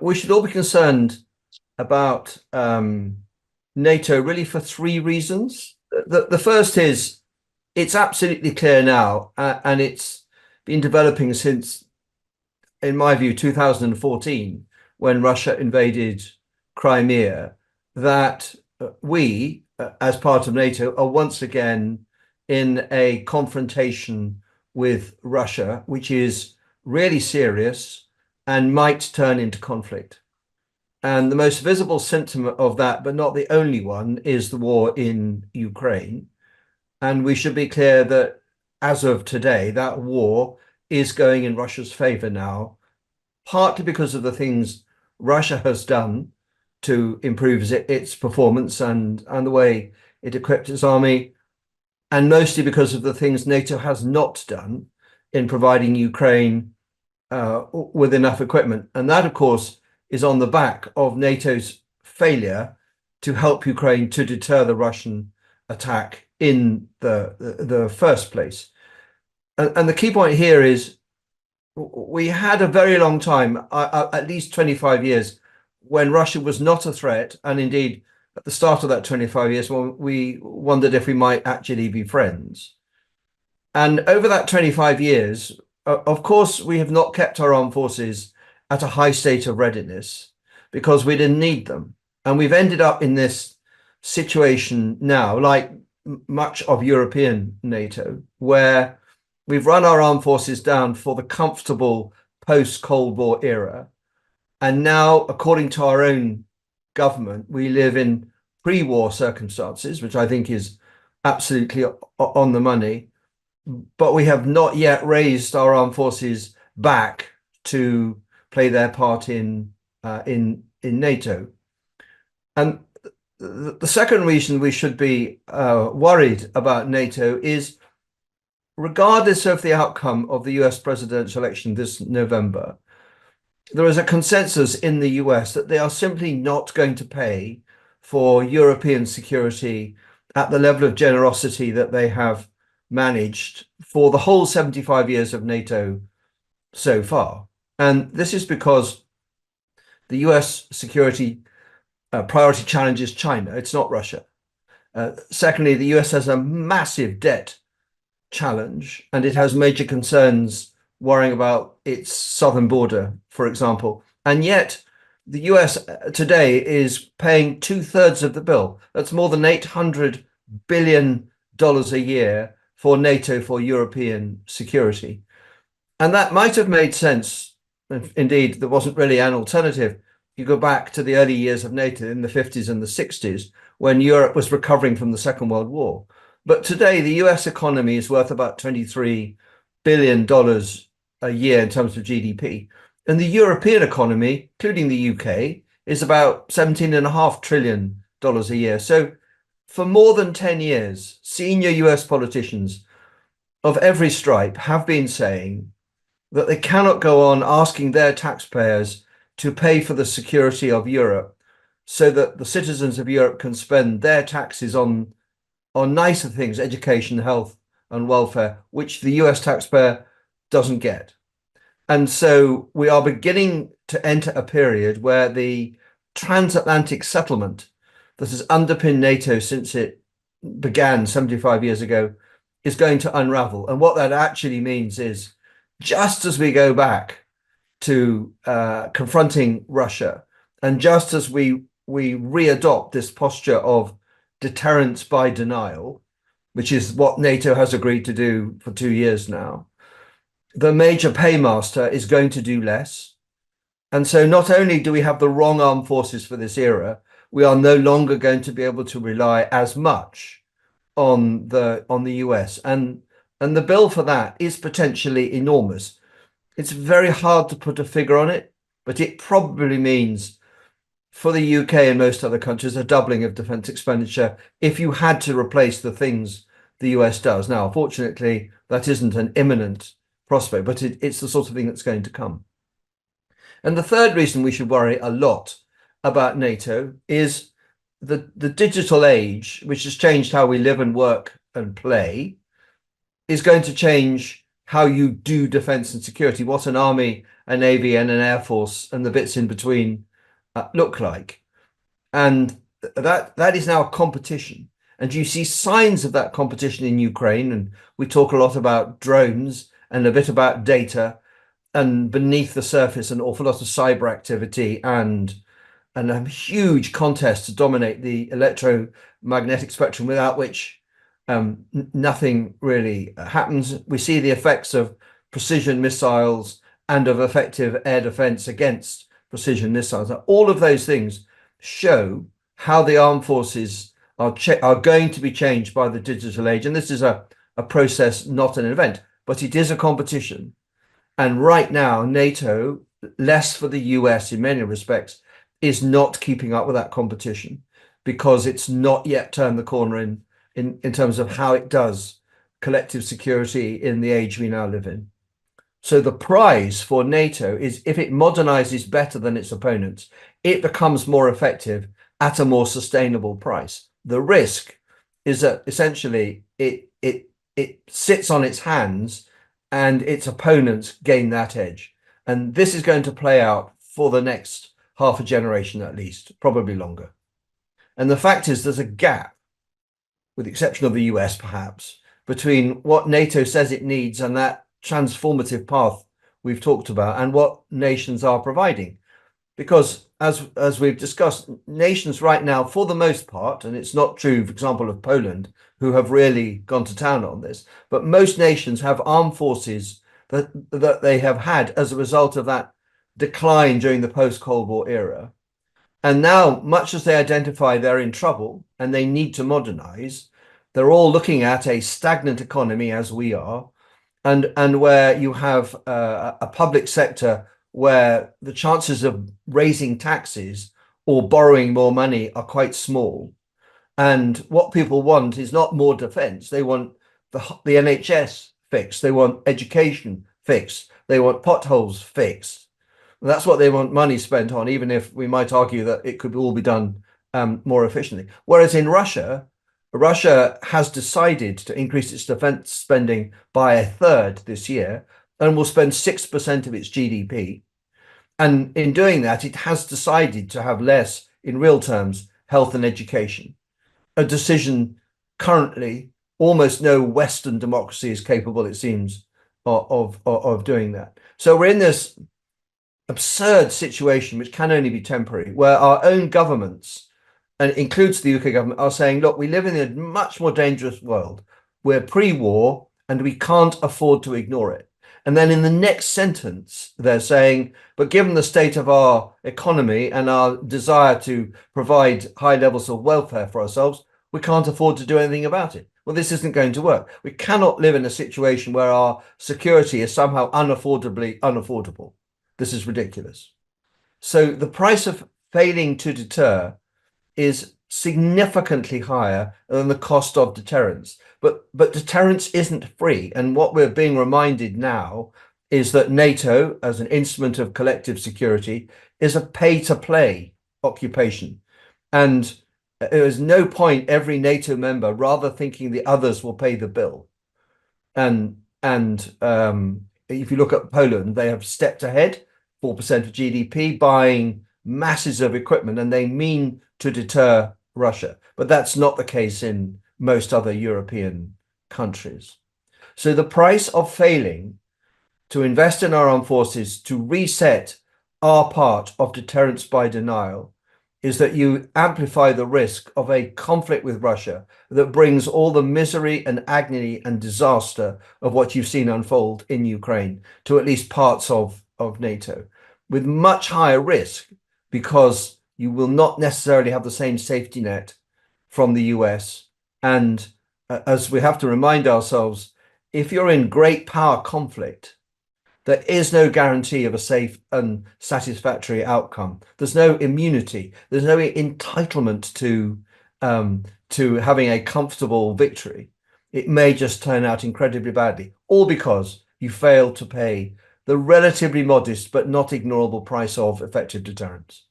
we should all be concerned about NATO really for three reasons. The first is it's absolutely clear now, and it's been developing since, in my view, 2014, when Russia invaded Crimea, that we, as part of NATO, are once again in a confrontation with Russia, which is really serious and might turn into conflict. And the most visible symptom of that, but not the only one, is the war in Ukraine. And we should be clear that as of today, that war is going in Russia's favor now, partly because of the things Russia has done to improve its performance and the way it equipped its army, and mostly because of the things NATO has not done in providing Ukraine with enough equipment. And that, of course, is on the back of NATO's failure to help Ukraine to deter the Russian attack in the first place. And the key point here is we had a very long time, at least 25 years, when Russia was not a threat. And indeed, at the start of that 25 years, when we wondered if we might actually be friends. And over that 25 years, of course, we have not kept our armed forces at a high state of readiness because we didn't need them. And we've ended up in this situation now, like much of European NATO, where we've run our armed forces down for the comfortable post-Cold War era. And now, according to our own government, we live in pre-war circumstances, which I think is absolutely on the money. But we have not yet raised our armed forces back to play their part in NATO. And the second reason we should be worried about NATO is, regardless of the outcome of the US presidential election this November, there is a consensus in the US that they are simply not going to pay for European security at the level of generosity that they have managed for the whole 75 years of NATO so far. And this is because the US security priority challenges China. It's not Russia. Secondly, the US has a massive debt challenge, and it has major concerns worrying about its southern border, for example. And yet the US today is paying 2/3 of the bill. That's more than $800 billion a year for NATO, for European security. And that might have made sense. Indeed, there wasn't really an alternative. You go back to the early years of NATO in the 50s and the 60s, when Europe was recovering from the Second World War. But today, the US economy is worth about $23 billion a year in terms of GDP. And the European economy, including the UK, is about $17.5 trillion a year. So for more than 10 years, senior US politicians of every stripe have been saying that they cannot go on asking their taxpayers to pay for the security of Europe so that the citizens of Europe can spend their taxes on nicer things, education, health, and welfare, which the US taxpayer doesn't get. And so we are beginning to enter a period where the transatlantic settlement that has underpinned NATO since it began 75 years ago is going to unravel. And what that actually means is, just as we go back to confronting Russia, and just as we readopt this posture of deterrence by denial, which is what NATO has agreed to do for 2 years now, the major paymaster is going to do less. And so not only do we have the wrong armed forces for this era, we are no longer going to be able to rely as much on the US. And the bill for that is potentially enormous. It's very hard to put a figure on it, but it probably means for the UK and most other countries a doubling of defense expenditure if you had to replace the things the US does. Now, fortunately, that isn't an imminent prospect, but it's the sort of thing that's going to come. And the third reason we should worry a lot about NATO is the digital age, which has changed how we live and work and play, is going to change how you do defense and security, what an army a navy and an air force and the bits in between look like. And that is now a competition. And you see signs of that competition in Ukraine. And we talk a lot about drones and a bit about data, and beneath the surface, an awful lot of cyber activity and a huge contest to dominate the electromagnetic spectrum, without which nothing really happens. We see the effects of precision missiles and of effective air defense against precision missiles. All of those things show how the armed forces are going to be changed by the digital age. And this is a process, not an event, but it is a competition. And right now, NATO, less for the US in many respects, is not keeping up with that competition because it's not yet turned the corner in terms of how it does collective security in the age we now live in. So the prize for NATO is, if it modernizes better than its opponents, it becomes more effective at a more sustainable price. The risk is that essentially it sits on its hands and its opponents gain that edge. And this is going to play out for the next half a generation at least, probably longer. And the fact is there's a gap, with the exception of the US perhaps, between what NATO says it needs and that transformative path we've talked about and what nations are providing. Because as we've discussed, nations right now, for the most part, and it's not true, for example, of Poland, who have really gone to town on this, but most nations have armed forces that they have had as a result of that decline during the post-Cold War era. And now, much as they identify they're in trouble and they need to modernize, they're all looking at a stagnant economy, as we are, and where you have a public sector where the chances of raising taxes or borrowing more money are quite small. And what people want is not more defense. They want the NHS fixed. They want education fixed. They want potholes fixed. That's what they want money spent on, even if we might argue that it could all be done more efficiently. Whereas in Russia has decided to increase its defense spending by a third this year and will spend 6% of its GDP. And in doing that, it has decided to have less, in real terms, health and education, a decision currently almost no Western democracy is capable, it seems, of doing that. So we're in this absurd situation, which can only be temporary, where our own governments, and it includes the UK government, are saying, look, we live in a much more dangerous world. We're pre-war and we can't afford to ignore it. And then in the next sentence, they're saying, but given the state of our economy and our desire to provide high levels of welfare for ourselves, we can't afford to do anything about it. Well, this isn't going to work. We cannot live in a situation where our security is somehow unaffordably unaffordable. This is ridiculous. So the price of failing to deter is significantly higher than the cost of deterrence. But deterrence isn't free. And what we're being reminded now is that NATO, as an instrument of collective security, is a pay-to-play occupation. And there is no point every NATO member rather thinking the others will pay the bill. And if you look at Poland, they have stepped ahead, 4% of GDP, buying masses of equipment, and they mean to deter Russia. But that's not the case in most other European countries. So the price of failing to invest in our armed forces to reset our part of deterrence by denial is that you amplify the risk of a conflict with Russia that brings all the misery and agony and disaster of what you've seen unfold in Ukraine to at least parts of NATO, with much higher risk, because you will not necessarily have the same safety net from the US. And as we have to remind ourselves, if you're in great power conflict, there is no guarantee of a safe and satisfactory outcome. There's no immunity. There's no entitlement to having a comfortable victory. It may just turn out incredibly badly, all because you failed to pay the relatively modest but not ignorable price of effective deterrence.